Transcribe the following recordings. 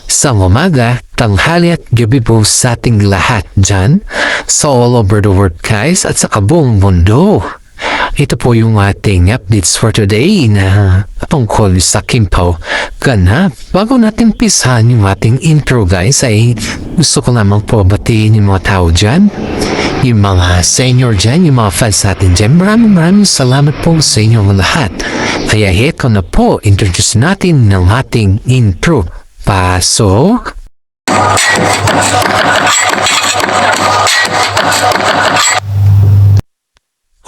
Sa umaga, tanghali at gabi po sa ating lahat dyan sa all over the world guys at sa kabuong mundo. Ito po yung ating updates for today na tungkol sa Kimpaw ganap. Bago natin pisahan yung ating intro guys ay gusto ko lamang po batiin yung mga tao dyan. Yung mga senior dyan, yung mga fans natin dyan. Maraming salamat po sa inyong lahat. Kaya heto na po, introduce natin ng ating intro. Pasok!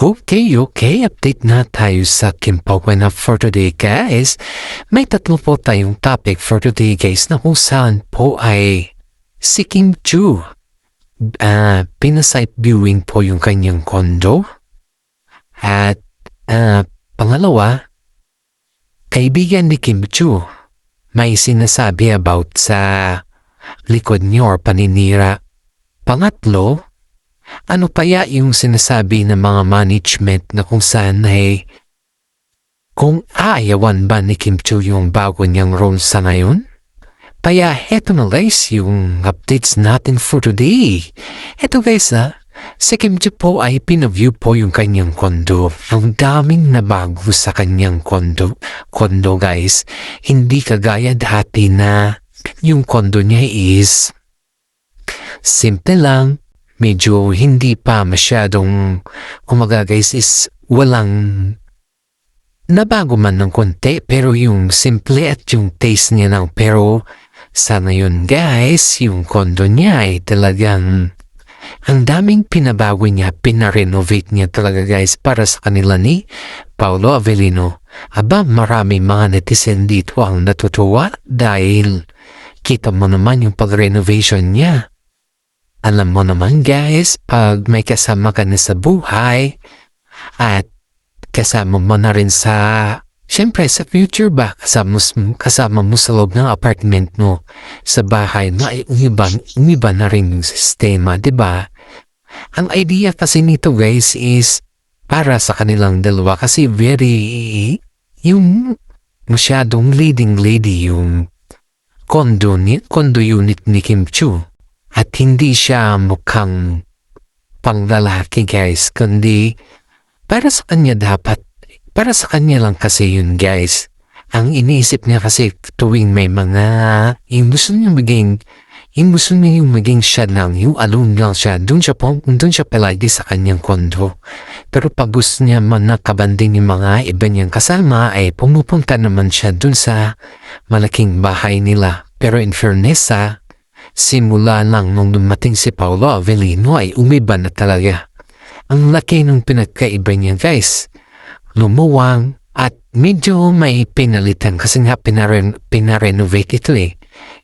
Okay. Update na tayo sa Kimpaw Ganap for today guys. May tatlo po tayong topic for today guys na kung saan po ay si Kim Chu. Pinasite viewing po yung kanyang kondo. At pangalawa, kaibigan ni Kim Chu. May sinasabi about sa likod niyo or paninira. Pangatlo, ano kaya yung sinasabi ng mga management na kung saan ay kung aayawan ba ni Kim Chu yung bago niyang role sa ngayon? Kaya heto na guys yung updates natin for today. Heto guys si Kim Chu po ay pinaview po yung kanyang kondo. Ang daming nabago sa kanyang kondo guys. Hindi kagaya dati na yung kondo niya is simple lang. Medyo hindi pa masyadong kumaga guys is walang nabago man ng konti. Pero yung simple at yung taste niya lang. Pero sa ngayon guys yung kondo niya ay talagang ang daming pinabago niya, pinarenovate niya talaga guys para sa kanila ni Paolo Avellino. Aba, marami mga netizen dito ang natutuwa dahil kita mo naman yung pag-renovation niya. Alam mo naman guys, pag may kasama ka na sa buhay at kasama mo na rin sa, syempre sa future ba, kasama mo sa loob ng apartment mo, sa bahay na umiba na rin yung sistema, diba? Ang idea kasi nito guys is para sa kanilang dalawa kasi very, yung masyadong leading lady yung condo unit ni Kim Chu. At hindi siya mukhang panglalaki guys, kundi para sa kanya dapat. Para sa kanya lang kasi yun guys. Ang iniisip niya kasi tuwing may mga yung gusto niya yung maging siya lang, yung alone lang siya, dun siya palagi sa kanyang kondo. Pero pag gusto niya man nakabanding yung mga iba niyang kasama ay pumupunta naman siya dun sa malaking bahay nila. Pero in fairness simula lang nung dumating si Paolo Avellino ay umiba na talaga. Ang laki ng pinagkaiba niya guys. Lumuwang at medyo may pinalitan kasi nga pinarenovate ito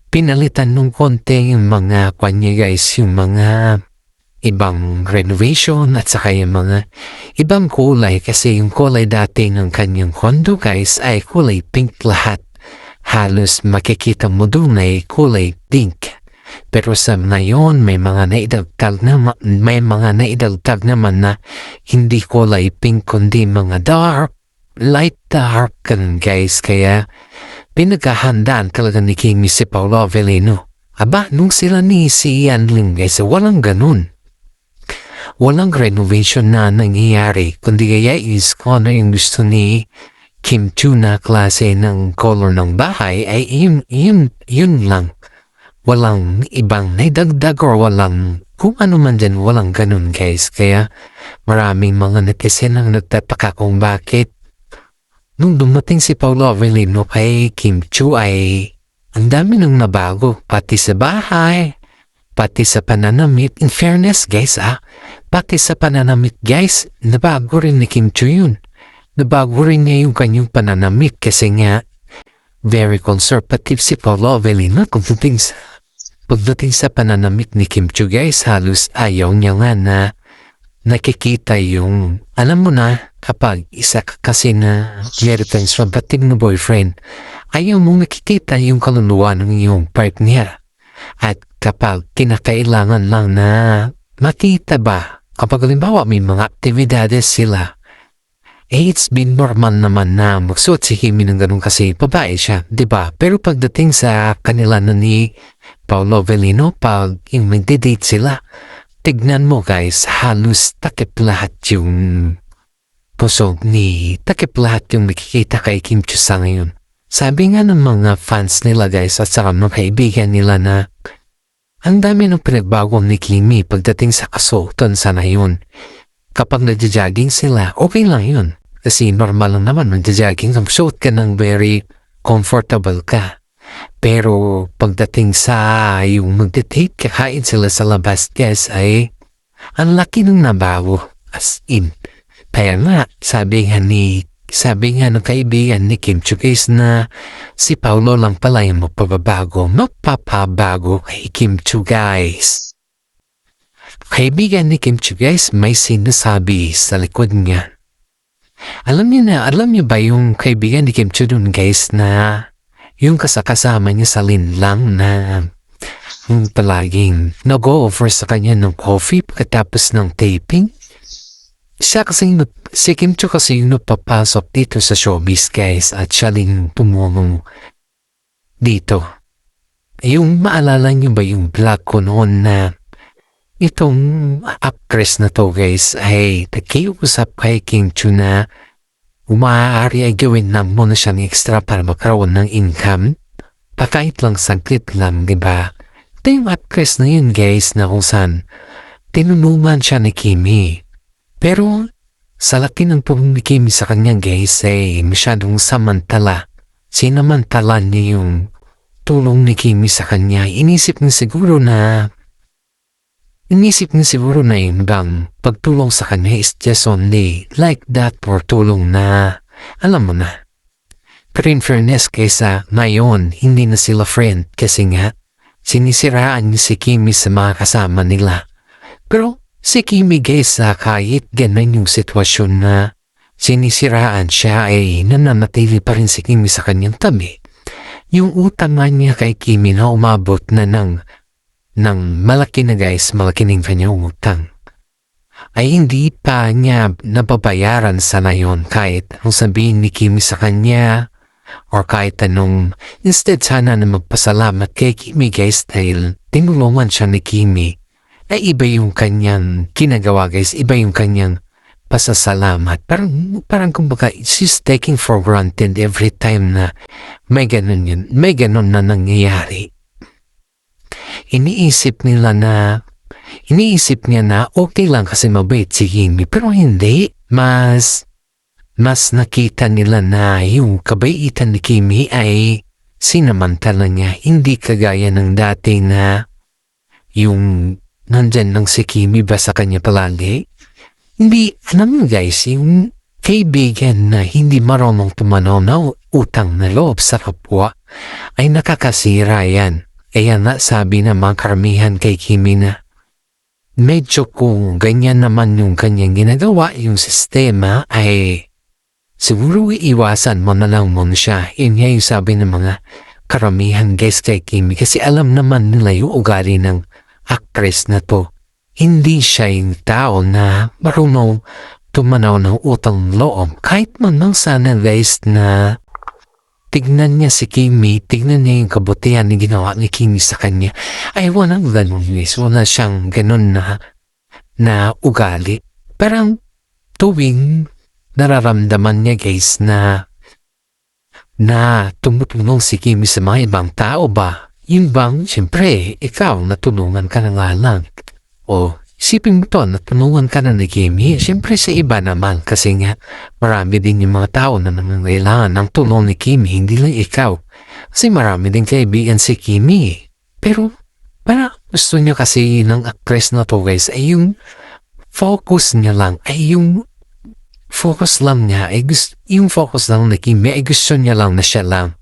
Pinalitan nung konti yung mga kanya guys, yung mga ibang renovation at saka yung mga ibang kulay kasi yung kulay dati ng kanyang condo guys ay kulay pink lahat. Halos makikita mo doon ay kulay pink. Pero sa ngayon may mga naidagdag naman na hindi kulay pink kundi mga light dark ganun guys. Kaya pinaghahandaan talaga ni King si Paolo Avellino. Aba, nung sila ni si Ian Lim guys, walang ganun. Walang renovation na nangyayari kundi kaya is kung ano yung gusto ni Kim Chu na klase ng color ng bahay ay yun lang. Walang ibang naidagdag or walang kung ano man dyan, walang ganun guys. Kaya maraming mga netizen ang nagtataka kung bakit nung dumating si Paolo Avellino kay Kim Chu ay ang dami nang nabago. Pati sa bahay, pati sa pananamit. In fairness guys pati sa pananamit guys, nabago rin ni Kim Chu yun. Nabago rin niya yung kanyang pananamit kasi nga very conservative si Paolo Avellino pagdating sa pananamit ni Kim Chu guys, halos ayaw niya nga na nakikita yung, alam mo na, kapag isa kasi na meron conservative na boyfriend, ayaw mong nakikita yung kaluluwa ng iyong partner. At kapag kinakailangan lang na makita ba, kapag halimbawa may mga aktibidades sila, It's been normal naman na magsuot si Kimi ng ganun kasi babae siya, di ba? Pero pagdating sa kanila na ni Paolo Avellino, pag yung magde-date sila, tignan mo guys, halos takip lahat yung takip lahat yung nakikita kay Kim Chiu sa ngayon. Sabi nga ng mga fans nila guys at saka mga kaibigan nila na ang dami ng pinagbago ni Kimi pagdating sa kasuotan sa ngayon. Kapag nagja-jogging sila, okay lang yun. Kasi normal lang naman nagja-jogging, suot ka ng very comfortable ka. Pero pagdating sa yung magde-date, kakain sila sa labas guys ay ang laki ng nabago. As in. Kaya nga, sabi nga ng kaibigan ni Kim Chiu guys na si Paolo lang pala yung mapapabago kay Kim Chiu guys. Kaibigan ni Kim Chiu guys, may sinasabi sa likod niya. Alam niyo ba yung kaibigan ni Kim Chiu dun guys na yung kasama niya sa linlang na yung palaging nag-o-offer sa kanya ng coffee pagkatapos ng taping? Si Kim Chiu kasi yung napapasok dito sa showbiz guys at siya rin tumulong dito. Yung maalala niyo ba yung vlog ko noon na itong actress na to guys ay nagkiusap kay Kim Chiu na maaari ay gawin lang muna siya ng extra para magkaroon ng income. Pakait lang saglit lang, diba? Ito yung actress na yun guys na kung saan tinulungan siya ni Kimi. Pero sa laki ng tulong ni Kimi sa kanya guys ay masyadong samantala. Sinamantala niya yung tulong ni Kimi sa kanya. Inisip niya siguro na yun bang pagtulong sa kanya is just only like that or tulong na alam mo na. Pero in fairness kaysa ngayon hindi na sila friend kasi nga sinisiraan niya si Kimi sa mga kasama nila. Pero si Kimi guys kahit ganun yung sitwasyon na sinisiraan siya ay nananatili pa rin si Kimi sa kanyang tabi. Yung utang niya kay Kimi na umabot na ng malaki na guys, malaki ng kanyang utang, ay hindi pa niya nababayaran sa ngayon kahit ang sabihin ni Kimi sa kanya or kahit anong. Instead sana na magpasalamat kay Kimi guys dahil tinulungan siya ni Kimi, ay iba yung kanyang ginagawa guys, iba yung kanyang pasasalamat. Parang kumbaga she's taking for granted every time na may ganun na nangyayari. Iniisip niya na okay lang kasi mabait si Kimi, pero hindi. Mas nakita nila na yung kabaitan ni Kimi ay sinamantala niya, hindi kagaya ng dati na yung nandyan lang si Kimi ba sa kanya palagi. Hindi, alam mo guys, yung kaibigan na hindi marunong tumanaw na utang na loob sa kapwa ay nakakasira yan. Kaya nga sabi na mga karamihan kay Kimi na medyo kung ganyan naman yung kanyang ginagawa, yung sistema ay siguro iiwasan mo na lang muna siya. Yun nga yung sabi ng mga karamihan guys kay Kimi kasi alam naman nila yung ugali ng actress na to. Hindi siya yung tao na marunong tumanaw ng utang loob. Kahit man lang sana guys na tignan niya si Kimi, tignan niya yung kabutihan na ginawa ni Kimi sa kanya, ay walang ganun guys, wala siyang ganun na ugali. Parang tuwing nararamdaman niya guys na tumutulong si Kimi sa mga ibang tao ba, yun bang siyempre ikaw natulungan ka na nga lang. O isipin mo to, natulungan ka na ni Kimi, siyempre sa iba naman kasi nga marami din yung mga tao na nangangailangan ng tulong ni Kimi, hindi lang ikaw. Kasi marami din kaibigan si Kimi. Pero para gusto niya kasi ng actress na to guys ay yung focus niya lang, ay yung focus lang niya, ay yung focus lang ni Kimi ay gusto niya lang na siya lang.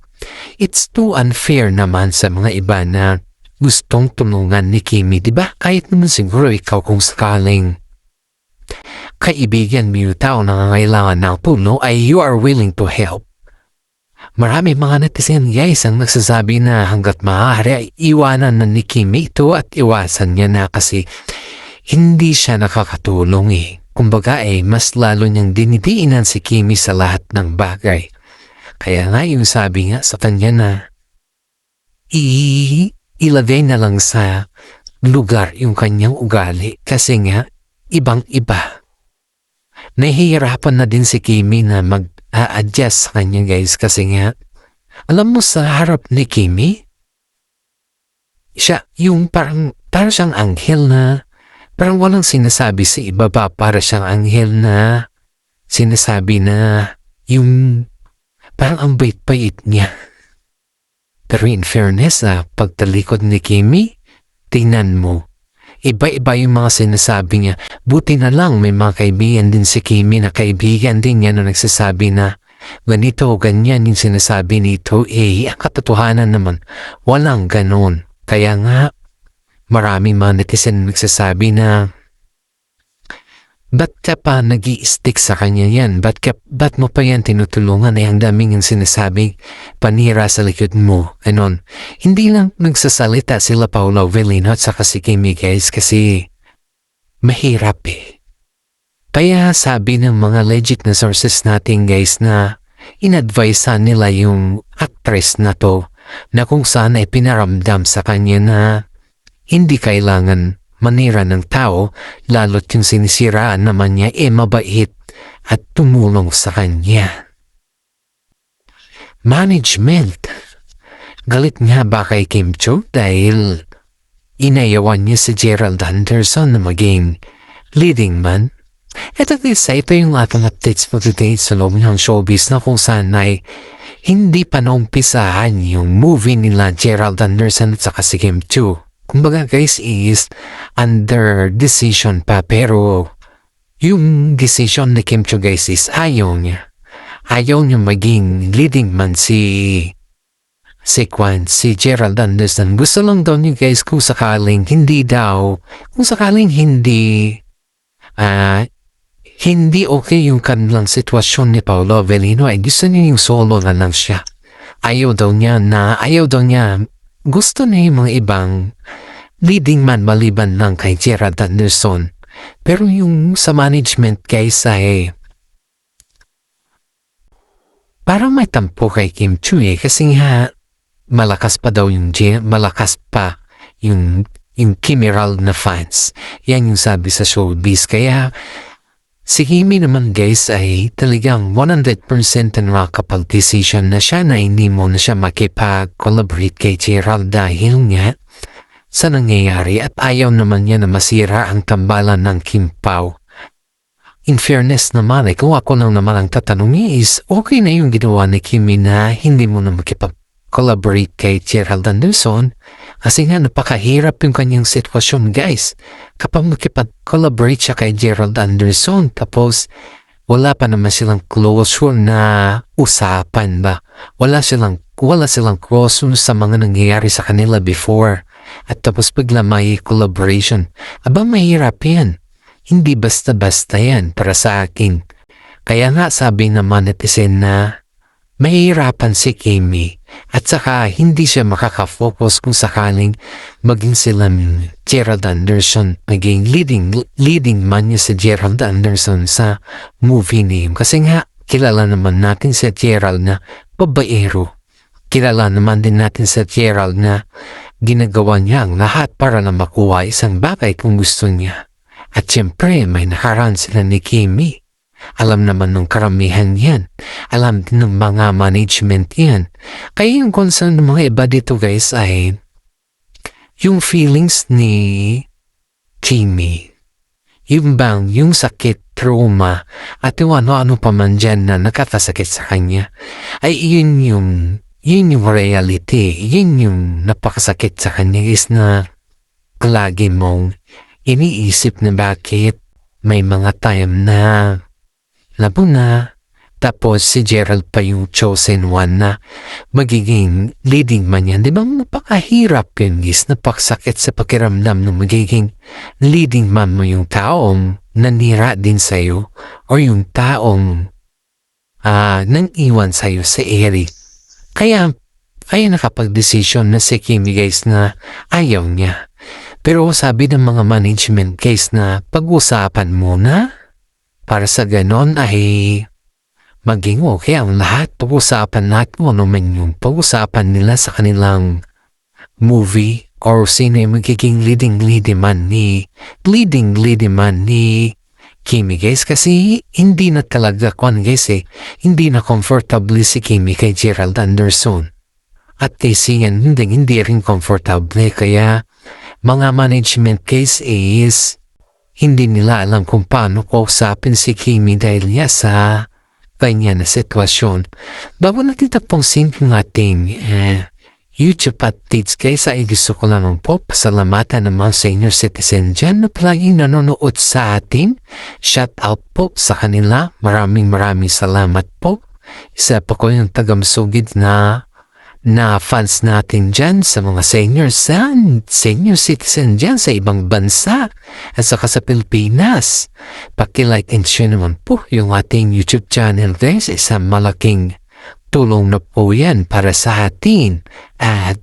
It's too unfair naman sa mga iba na gustong tulungan ni Kimi, diba? Kahit naman siguro ikaw kung sakaling kaibigan mo yung tao na nangangailangan ng tulong ay you are willing to help. Marami mga netizen guys ang nagsasabi na hanggat maaari ay iwanan na ni Kimi ito at iwasan niya na kasi hindi siya nakakatulong eh. Kumbaga mas lalo niyang dinidiinan si Kimi sa lahat ng bagay. Kaya nga yung sabi nga sa kanya na ilagay na lang sa lugar yung kanyang ugali kasi nga ibang-iba. Nahihirapan na din si Kimi na mag-a-adjust sa kanya guys kasi nga alam mo sa harap ni Kimi, siya yung parang siyang anghel na parang walang sinasabi sa ibaba, para siyang anghel na sinasabi na yung parang ang bait-bait niya. Pero in fairness, pagtalikod ni Kimi, tingnan mo, iba-iba yung mga sinasabi niya. Buti na lang may mga kaibigan din si Kimi na kaibigan din niya na nagsasabi na ganito o ganyan yung sinasabi nito. Ang katotohanan naman, walang ganon. Kaya nga, maraming mga netizen nagsasabi na ba't ka pa nag-i-stick sa kanya yan? Ba't mo pa yan tinutulungan? Ang daming yung sinasabi panira sa likod mo. Ganon. Hindi lang nagsasalita sila Paolo Avellino at saka si Kimi guys kasi mahirap Kaya sabi ng mga legit na sources natin guys na in-advisean nila yung actress na to na kung saan ay pinaramdam sa kanya na hindi kailangan manira ng tao, lalo't yung sinisiraan naman niya mabait at tumulong sa kanya. Management. Galit nga ba kay Kim Cho dahil inayawan niya si Gerald Anderson na maging leading man? Ito yung ating updates for today sa loob ng showbiz na kung saan ay hindi pa naumpisahan yung movie nila Gerald Anderson at saka si Kim Cho. Kumbaga guys is under decision pa, pero yung decision ni Kim Cho guys is ayaw niya. Ayaw niya maging leading man si Gerald Anderson. Gusto lang daw niya guys kung sakaling hindi okay yung kanilang sitwasyon ni Paolo Avellino ay gusto niya yung solo na lang siya. Ayaw daw niya, gusto niya yung mga ibang leading man maliban lang kay Gerald Anderson. Pero yung sa management guys ay parang may tampo kay Kim Cho kasi nga malakas pa yung Kimeral na fans. Yan yung sabi sa showbiz. Kaya si Kimi naman guys ay talagang 100% na makapag-decision na siya na hindi mo na siya makipag-collaborate kay Gerald dahil nga sa nangyayari at ayaw naman niya na masira ang tambalan ng Kim Pao. In fairness naman kung ako lang naman ang tatanungin is okay na yung ginawa ni Kimi na hindi mo na makipag-collaborate kay Gerald Anderson kasi nga napakahirap yung kanyang sitwasyon guys. Kapag makipag-collaborate siya kay Gerald Anderson tapos wala pa naman silang closure na usapan ba? Wala silang closure sa mga nangyayari sa kanila before at tapos bigla may collaboration. Mahirap yan. Hindi basta-basta yan para sa akin. Kaya nga sabi naman netizen na mahirapan si Kimi at saka hindi siya makaka-focus kung sakaling maging sila Gerald Anderson, maging leading man niya si Gerald Anderson sa movie name. Kasi nga kilala naman natin si Gerald na babaero. Kilala naman din natin si Gerald na ginagawa niya ang lahat para na makuha isang bagay kung gusto niya. At syempre may nakaraan sila ni Kimi. Alam naman ng karamihan yan. Alam din ng mga management yan. Kaya yung concern ng mga iba dito guys ay yung feelings ni Kimi. Yung sakit, trauma, at yung ano-ano pa man dyan na nakakasakit sa kanya, ay yun yung reality. Yun yung napakasakit sa kanya is na lagi mong iniisip na bakit may mga time na labo na, tapos si Gerald pa yung chosen one na magiging leading man yan. Di ba napakahirap yun guys, napakasakit sa pakiramdam na magiging leading man mo yung taong nanira din sa'yo or yung taong nang iwan sa'yo sa eri. Kaya nakapag-desisyon na si Kimi guys na ayaw niya. Pero sabi ng mga management guys na pag-usapan muna, para sa ganon ay maging okay ang lahat. Pag-usapan natin kung ano man yung pag-usapan nila sa kanilang movie or sino yung magiging leading man ni Kimi guys, kasi hindi na talaga guys hindi na comfortable si Kimi kay Gerald Anderson at kay Sian hindi rin comfortable, kaya mga management guys is hindi nila alam kung paano kausapin si Kimi dahil niya sa kanya na sitwasyon. Bago natin tapong scene ng ating YouTube updates guys, ay gusto ko lamang po pasalamatan ng mga senior citizen dyan na palaging nanonood sa atin. Shout out po sa kanila. Maraming salamat po. Isa pa ko yung tagamsugid na fans natin dyan sa mga senior citizen dyan sa ibang bansa at saka sa Pilipinas. Paki-like and share naman po yung ating YouTube channel guys. Isang malaking tulong na po yan para sa atin. At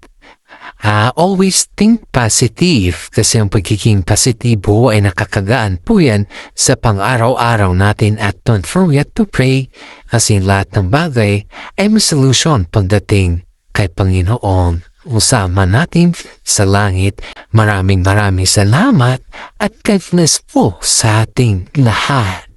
always think positive kasi ang pagiging positibo ay nakakagaan po yan sa pang-araw-araw natin at don't forget to pray kasi lahat ng bagay ay may solusyon pagdating kay Panginoon. Usama natin sa langit. Maraming salamat at God bless po sa ating lahat.